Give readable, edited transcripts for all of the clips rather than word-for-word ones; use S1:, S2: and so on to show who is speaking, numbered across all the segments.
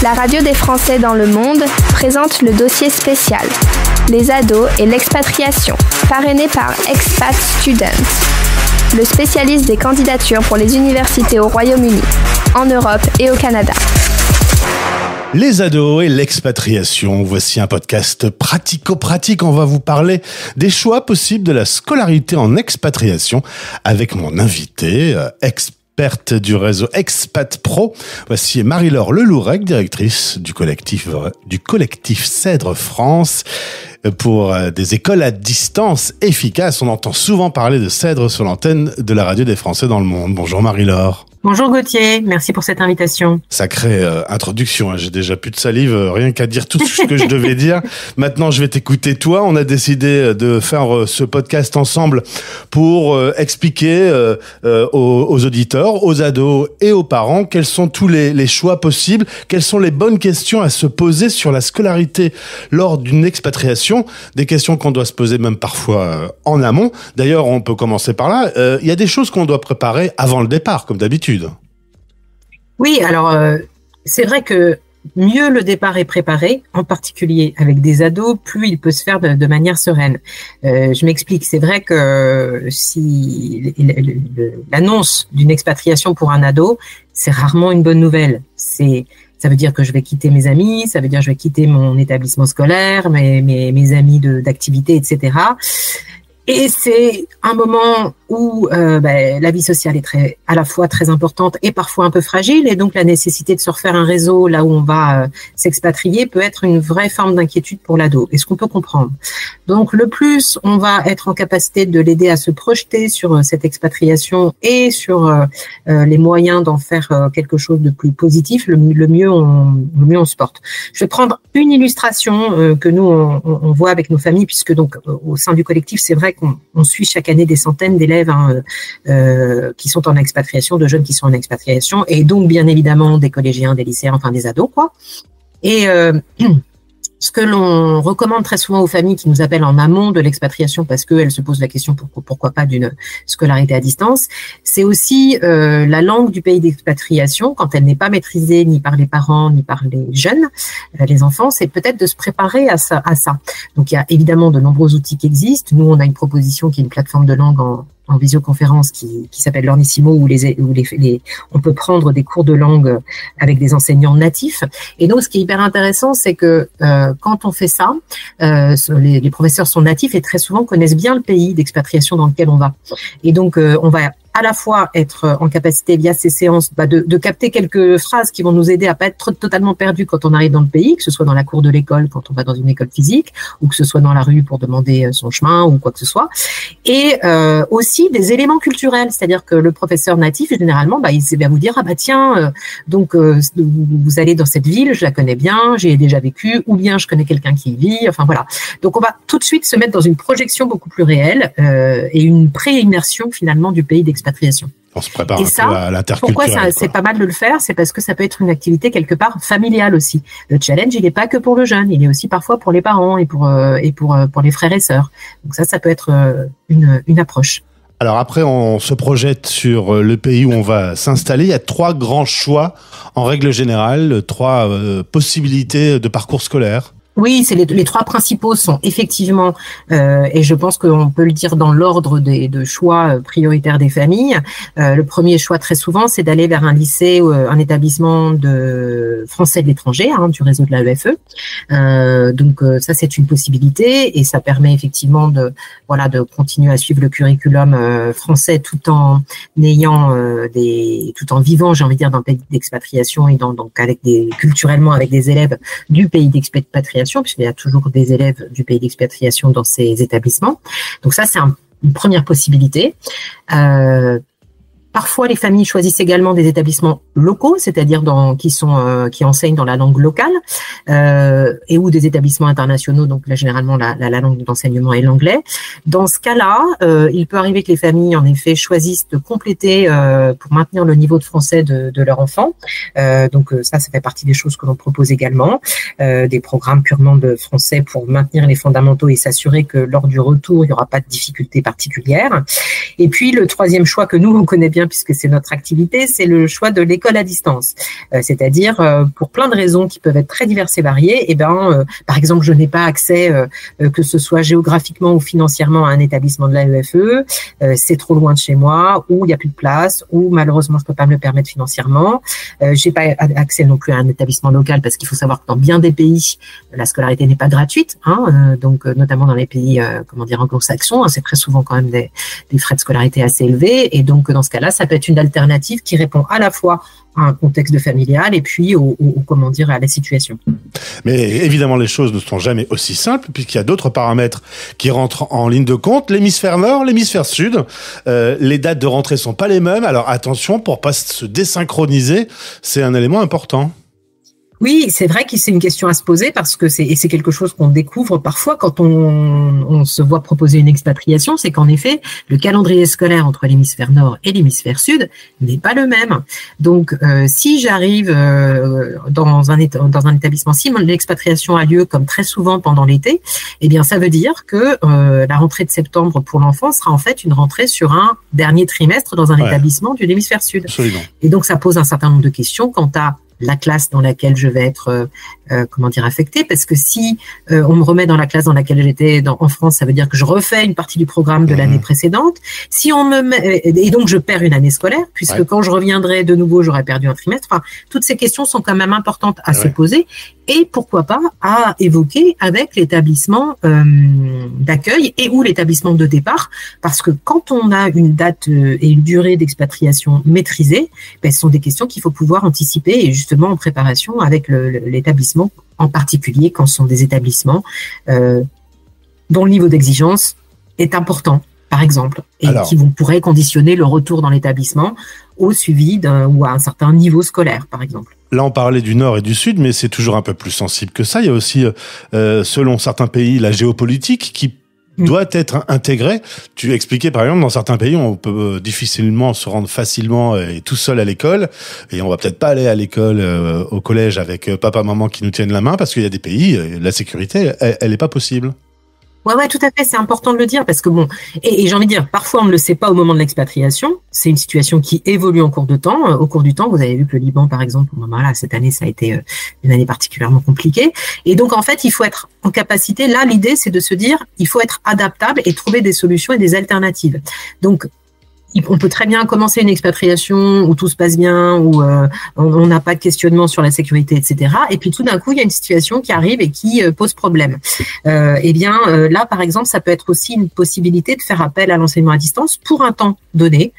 S1: La radio des Français dans le monde présente le dossier spécial Les ados et l'expatriation, parrainé par Expat Students, le spécialiste des candidatures pour les universités au Royaume-Uni, en Europe et au Canada.
S2: Les ados et l'expatriation, voici un podcast pratico-pratique. On va vous parler des choix possibles de la scolarité en expatriation avec mon invité, experte du réseau Expat Pro. Voici Marie-Laure Lelourec, directrice du collectif Cèdre France pour des écoles à distance efficaces. On entend souvent parler de Cèdre sur l'antenne de la radio des Français dans le monde. Bonjour Marie-Laure.
S3: Bonjour Gauthier, merci pour cette invitation.
S2: Sacrée introduction, hein. J'ai déjà plus de salive, rien qu'à dire tout ce que je devais dire. Maintenant, je vais t'écouter toi. On a décidé de faire ce podcast ensemble pour expliquer aux auditeurs, aux ados et aux parents quels sont tous les choix possibles, quelles sont les bonnes questions à se poser sur la scolarité lors d'une expatriation, des questions qu'on doit se poser même parfois en amont. D'ailleurs, on peut commencer par là. Il y a des choses qu'on doit préparer avant le départ, comme d'habitude.
S3: Oui, alors c'est vrai que mieux le départ est préparé, en particulier avec des ados, plus il peut se faire de manière sereine. Je m'explique, c'est vrai que si l'annonce d'une expatriation pour un ado, c'est rarement une bonne nouvelle. Ça veut dire que je vais quitter mes amis, ça veut dire que je vais quitter mon établissement scolaire, mes amis d'activité, etc. Et c'est un moment où la vie sociale est à la fois très importante et parfois un peu fragile, et donc la nécessité de se refaire un réseau là où on va s'expatrier peut être une vraie forme d'inquiétude pour l'ado, et ce qu'on peut comprendre. Donc le plus on va être en capacité de l'aider à se projeter sur cette expatriation et sur les moyens d'en faire quelque chose de plus positif, le mieux on se porte. Je vais prendre une illustration que nous on voit avec nos familles, puisque donc au sein du collectif, c'est vrai qu'on suit chaque année des centaines d'élèves qui sont en expatriation, de jeunes qui sont en expatriation, et donc bien évidemment des collégiens, des lycéens, enfin des ados, quoi. Et ce que l'on recommande très souvent aux familles qui nous appellent en amont de l'expatriation, parce qu'elles se posent la question pourquoi pas d'une scolarité à distance, c'est aussi la langue du pays d'expatriation, quand elle n'est pas maîtrisée ni par les parents ni par les jeunes, les enfants, c'est peut-être de se préparer à ça. Donc il y a évidemment de nombreux outils qui existent. Nous, on a une proposition qui est une plateforme de langue en visioconférence qui s'appelle Learnissimo, où on peut prendre des cours de langue avec des enseignants natifs. Et donc, ce qui est hyper intéressant, c'est que quand on fait ça, les professeurs sont natifs et très souvent connaissent bien le pays d'expatriation dans lequel on va. Et donc, on va à la fois être en capacité via ces séances de capter quelques phrases qui vont nous aider à pas être totalement perdus quand on arrive dans le pays, que ce soit dans la cour de l'école quand on va dans une école physique, ou que ce soit dans la rue pour demander son chemin ou quoi que ce soit, et aussi des éléments culturels, c'est-à-dire que le professeur natif généralement il va vous dire vous allez dans cette ville, je la connais bien, j'y ai déjà vécu, ou bien je connais quelqu'un qui y vit, enfin voilà. Donc on va tout de suite se mettre dans une projection beaucoup plus réelle et une pré-immersion finalement du pays d'expatriation.
S2: On se prépare un peu à l'interculturel.
S3: Pourquoi c'est pas mal de le faire? C'est parce que ça peut être une activité quelque part familiale aussi. Le challenge, il n'est pas que pour le jeune, il est aussi parfois pour les parents et pour les frères et sœurs. Donc ça peut être une approche.
S2: Alors après, on se projette sur le pays où on va s'installer. Il y a 3 grands choix, en règle générale, 3 possibilités de parcours scolaire.
S3: Oui, c'est les 3 principaux sont effectivement, et je pense qu'on peut le dire dans l'ordre de choix prioritaires des familles. Le premier choix très souvent, c'est d'aller vers un lycée ou un établissement de français de l'étranger, du réseau de la EFE. Donc ça, c'est une possibilité, et ça permet effectivement de continuer à suivre le curriculum français tout en vivant, j'ai envie de dire, dans le pays d'expatriation et donc culturellement avec des élèves du pays d'expatriation, puisqu'il y a toujours des élèves du pays d'expatriation dans ces établissements. Donc ça, c'est une première possibilité. Parfois, les familles choisissent également des établissements locaux, c'est-à-dire qui enseignent dans la langue locale, et ou des établissements internationaux. Donc là, généralement, la langue d'enseignement est l'anglais. Dans ce cas-là, il peut arriver que les familles, en effet, choisissent de compléter pour maintenir le niveau de français de leur enfant. Donc ça fait partie des choses que l'on propose également, des programmes purement de français pour maintenir les fondamentaux et s'assurer que lors du retour, il n'y aura pas de difficultés particulières. Et puis le troisième choix que nous on connaît bien bien puisque c'est notre activité, c'est le choix de l'école à distance. C'est-à-dire, pour plein de raisons qui peuvent être très diverses et variées, par exemple, je n'ai pas accès, que ce soit géographiquement ou financièrement, à un établissement de l'AEFE, c'est trop loin de chez moi, ou il n'y a plus de place, ou malheureusement, je ne peux pas me le permettre financièrement. J'ai pas accès non plus à un établissement local parce qu'il faut savoir que dans bien des pays, la scolarité n'est pas gratuite, donc notamment dans les pays, anglo-saxons, c'est très souvent quand même des frais de scolarité assez élevés, et donc dans ce cas-là, ça peut être une alternative qui répond à la fois à un contexte familial et puis à la situation.
S2: Mais évidemment, les choses ne sont jamais aussi simples puisqu'il y a d'autres paramètres qui rentrent en ligne de compte. L'hémisphère nord, l'hémisphère sud, les dates de rentrée sont pas les mêmes. Alors attention, pour pas se désynchroniser, c'est un élément important.
S3: Oui, c'est vrai que c'est une question à se poser parce que c'est quelque chose qu'on découvre parfois quand on se voit proposer une expatriation, c'est qu'en effet, le calendrier scolaire entre l'hémisphère nord et l'hémisphère sud n'est pas le même. Donc, si j'arrive dans un établissement, si l'expatriation a lieu comme très souvent pendant l'été, eh bien, ça veut dire que la rentrée de septembre pour l'enfant sera en fait une rentrée sur un dernier trimestre dans un établissement de l'hémisphère sud.
S2: Absolument.
S3: Et donc, ça pose un certain nombre de questions quant à la classe dans laquelle je vais être affectée, parce que si on me remet dans la classe dans laquelle j'étais en France, ça veut dire que je refais une partie du programme de l'année précédente. Si on me met, et donc je perds une année scolaire, puisque quand je reviendrai de nouveau, j'aurais perdu un trimestre. Enfin, toutes ces questions sont quand même importantes à se poser, et pourquoi pas à évoquer avec l'établissement d'accueil et ou l'établissement de départ, parce que quand on a une date et une durée d'expatriation maîtrisée, ce sont des questions qu'il faut pouvoir anticiper, et justement en préparation avec l'établissement, en particulier quand ce sont des établissements dont le niveau d'exigence est important, par exemple, et qui pourraient conditionner le retour dans l'établissement au suivi ou à un certain niveau scolaire, par exemple.
S2: Là, on parlait du Nord et du Sud, mais c'est toujours un peu plus sensible que ça. Il y a aussi, selon certains pays, la géopolitique qui doit être intégrée. Tu expliquais, par exemple, dans certains pays, on peut difficilement se rendre facilement et tout seul à l'école, et on va peut-être pas aller à l'école, au collège avec papa, maman qui nous tiennent la main, parce qu'il y a des pays, la sécurité, elle est pas possible.
S3: Ouais, tout à fait. C'est important de le dire parce que et j'ai envie de dire, parfois on ne le sait pas au moment de l'expatriation. C'est une situation qui évolue en cours de temps. Au cours du temps, vous avez vu que le Liban, par exemple, cette année, ça a été une année particulièrement compliquée. Et donc, en fait, il faut être en capacité. Là, l'idée, c'est de se dire, il faut être adaptable et trouver des solutions et des alternatives. Donc, on peut très bien commencer une expatriation où tout se passe bien, où on n'a pas de questionnement sur la sécurité, etc. Et puis tout d'un coup, il y a une situation qui arrive et qui pose problème. Là, par exemple, ça peut être aussi une possibilité de faire appel à l'enseignement à distance pour un temps donné.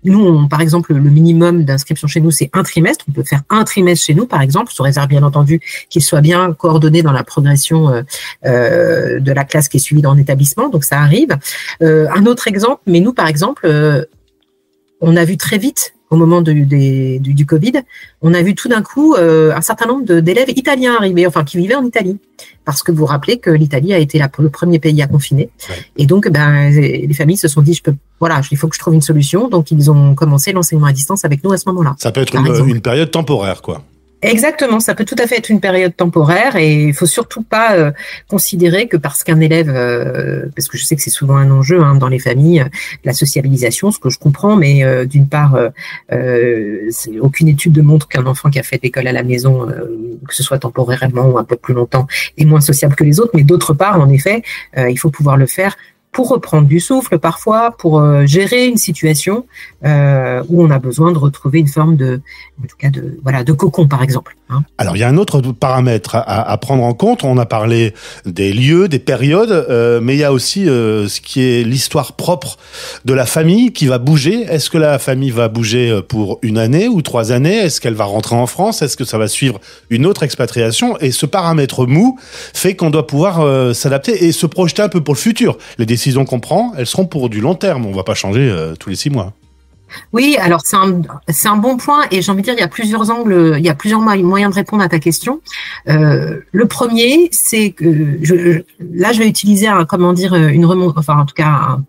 S3: Nous, par exemple, le minimum d'inscription chez nous, c'est un trimestre. On peut faire un trimestre chez nous, par exemple, sous réserve, bien entendu, qu'il soit bien coordonné dans la progression de la classe qui est suivie dans l'établissement. Donc, ça arrive. Un autre exemple, mais nous, par exemple, on a vu très vite, au moment du Covid, on a vu tout d'un coup un certain nombre d'élèves italiens arriver, qui vivaient en Italie. Parce que vous vous rappelez que l'Italie a été le premier pays à confiner. Ouais. Et donc, les familles se sont dit, il faut que je trouve une solution. Donc, ils ont commencé l'enseignement à distance avec nous à ce moment-là.
S2: Ça peut être une période temporaire, quoi.
S3: Exactement, ça peut tout à fait être une période temporaire, et il faut surtout pas considérer que parce qu'un élève, parce que je sais que c'est souvent un enjeu dans les familles, la sociabilisation, ce que je comprends, mais d'une part, aucune étude ne montre qu'un enfant qui a fait l'école à la maison, que ce soit temporairement ou un peu plus longtemps, est moins sociable que les autres, mais d'autre part, en effet, il faut pouvoir le faire pour reprendre du souffle parfois, pour gérer une situation où on a besoin de retrouver une forme de cocon, par exemple.
S2: Alors, il y a un autre paramètre à prendre en compte. On a parlé des lieux, des périodes, mais il y a aussi ce qui est l'histoire propre de la famille qui va bouger. Est-ce que la famille va bouger pour 1 année ou 3 années? Est-ce qu'elle va rentrer en France? Est-ce que ça va suivre une autre expatriation? Et ce paramètre mou fait qu'on doit pouvoir s'adapter et se projeter un peu pour le futur. Les décisions qu'on prend, elles seront pour du long terme. On ne va pas changer tous les 6 mois.
S3: Oui, alors c'est un bon point, et j'ai envie de dire, il y a plusieurs angles, il y a plusieurs moyens de répondre à ta question. Le premier, c'est que je vais utiliser un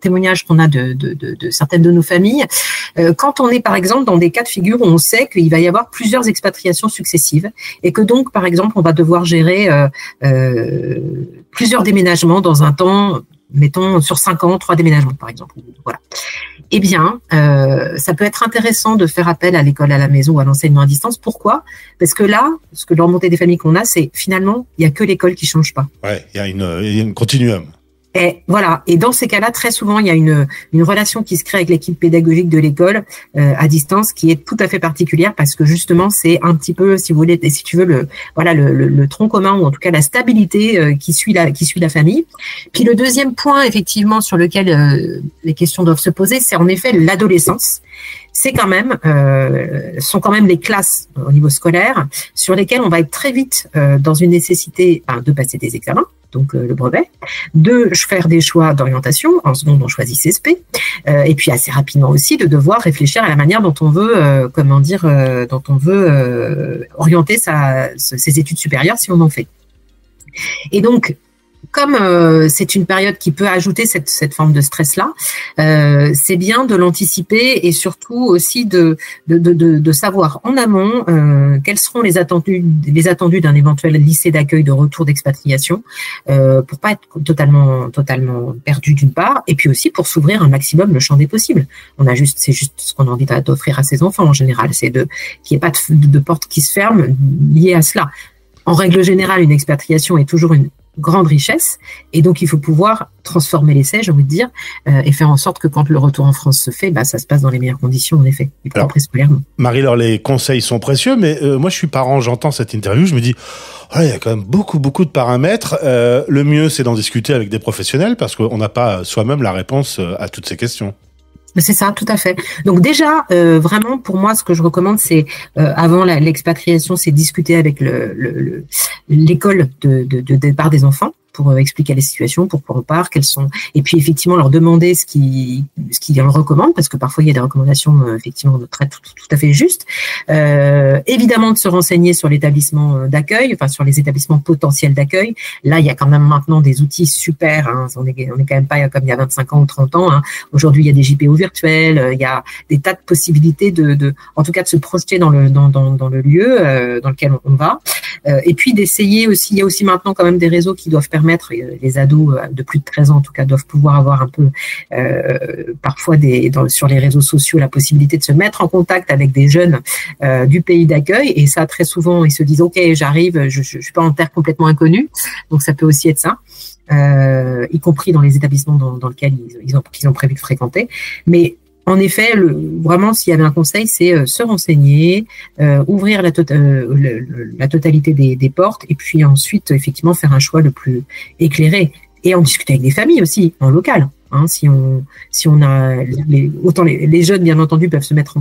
S3: témoignage qu'on a de certaines de nos familles. Quand on est par exemple dans des cas de figure où on sait qu'il va y avoir plusieurs expatriations successives, et que donc par exemple on va devoir gérer plusieurs déménagements dans un temps, mettons sur 5 ans, 3 déménagements par exemple. Voilà. eh bien, ça peut être intéressant de faire appel à l'école à la maison ou à l'enseignement à distance. Pourquoi ? Parce que là, ce que la remontée des familles qu'on a, c'est finalement, il n'y a que l'école qui change pas.
S2: Ouais, il y a une continuum.
S3: Et voilà. Et dans ces cas-là, très souvent, il y a une relation qui se crée avec l'équipe pédagogique de l'école à distance, qui est tout à fait particulière parce que justement, c'est un petit peu, si vous voulez, si tu veux, le tronc commun ou en tout cas la stabilité qui suit la famille. Puis le deuxième point, effectivement, sur lequel les questions doivent se poser, c'est en effet l'adolescence. C'est quand même, sont quand même les classes au niveau scolaire sur lesquelles on va être très vite dans une nécessité de passer des examens, donc le brevet, de faire des choix d'orientation. En seconde, on choisit CSP, et puis assez rapidement aussi de devoir réfléchir à la manière dont on veut, orienter ses études supérieures si on en fait. Et donc, comme c'est une période qui peut ajouter cette forme de stress-là, c'est bien de l'anticiper et surtout aussi de savoir en amont quels seront les attendus d'un éventuel lycée d'accueil de retour d'expatriation, pour pas être totalement perdu d'une part, et puis aussi pour s'ouvrir un maximum le champ des possibles. C'est juste ce qu'on a envie d'offrir à ses enfants en général, c'est qu'il n'y ait pas de porte qui se ferme liée à cela. En règle générale, une expatriation est toujours une grande richesse, et donc il faut pouvoir transformer l'essai, j'ai envie de dire, et faire en sorte que quand le retour en France se fait, ça se passe dans les meilleures conditions, en effet, et propre et scolairement.
S2: Marie-Laure, les conseils sont précieux, mais moi je suis parent, j'entends cette interview, je me dis, il y a quand même beaucoup de paramètres. Le mieux, c'est d'en discuter avec des professionnels, parce qu'on n'a pas soi-même la réponse à toutes ces questions.
S3: C'est ça, tout à fait. Donc déjà, vraiment, pour moi, ce que je recommande, c'est avant l'expatriation, c'est discuter avec l'école de départ des enfants pour expliquer les situations, pourquoi on part, quelles sont, et puis effectivement leur demander ce qu'ils en recommandent, parce que parfois il y a des recommandations effectivement tout à fait justes. Évidemment de se renseigner sur l'établissement d'accueil, enfin sur les établissements potentiels d'accueil. Là, il y a quand même maintenant des outils super. On est quand même pas comme il y a 25 ans ou 30 ans. Aujourd'hui, il y a des JPO virtuels, il y a des tas de possibilités en tout cas de se projeter dans le lieu dans lequel on va. Et puis d'essayer aussi, il y a aussi maintenant quand même des réseaux qui doivent permettre, les ados de plus de 13 ans en tout cas doivent pouvoir avoir un peu parfois sur les réseaux sociaux la possibilité de se mettre en contact avec des jeunes du pays d'accueil, et ça très souvent ils se disent ok, j'arrive, je suis pas en terre complètement inconnue, donc ça peut aussi être ça, y compris dans les établissements dans lesquels ils ont prévu de fréquenter. Mais en effet, vraiment, s'il y avait un conseil, c'est se renseigner, ouvrir la totalité des portes, et puis ensuite, effectivement, faire un choix le plus éclairé. Et en discuter avec des familles aussi, en local. Si on a autant les jeunes, bien entendu, peuvent se mettre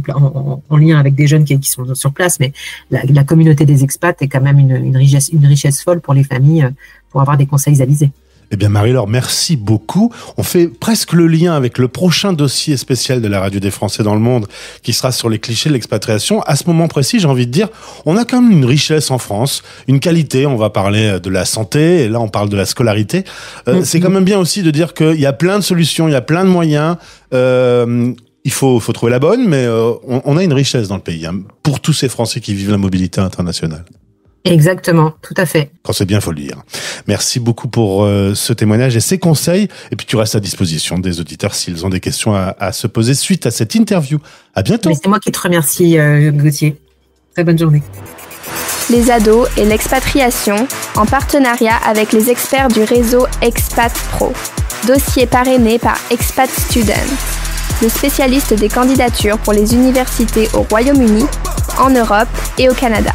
S3: en lien avec des jeunes qui sont sur place, mais la communauté des expats est quand même une richesse folle pour les familles, pour avoir des conseils avisés.
S2: Eh bien, Marie-Laure, merci beaucoup. On fait presque le lien avec le prochain dossier spécial de la Radio des Français dans le monde, qui sera sur les clichés de l'expatriation. À ce moment précis, j'ai envie de dire, on a quand même une richesse en France, une qualité. On va parler de la santé, et là, on parle de la scolarité. C'est quand même bien aussi de dire qu'il y a plein de solutions, il y a plein de moyens. Il faut trouver la bonne, mais on a une richesse dans le pays, pour tous ces Français qui vivent la mobilité internationale.
S3: Exactement, tout à fait.
S2: Quand c'est bien, faut le dire. Merci beaucoup pour ce témoignage et ces conseils. Et puis tu restes à disposition des auditeurs s'ils ont des questions à se poser suite à cette interview. À bientôt.
S3: Mais c'est moi qui te remercie, Gauthier. Très bonne journée.
S1: Les ados et l'expatriation, en partenariat avec les experts du réseau Expat Pro. Dossier parrainé par Expat Student, le spécialiste des candidatures pour les universités au Royaume-Uni, en Europe et au Canada.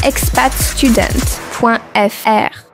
S1: expatstudent.fr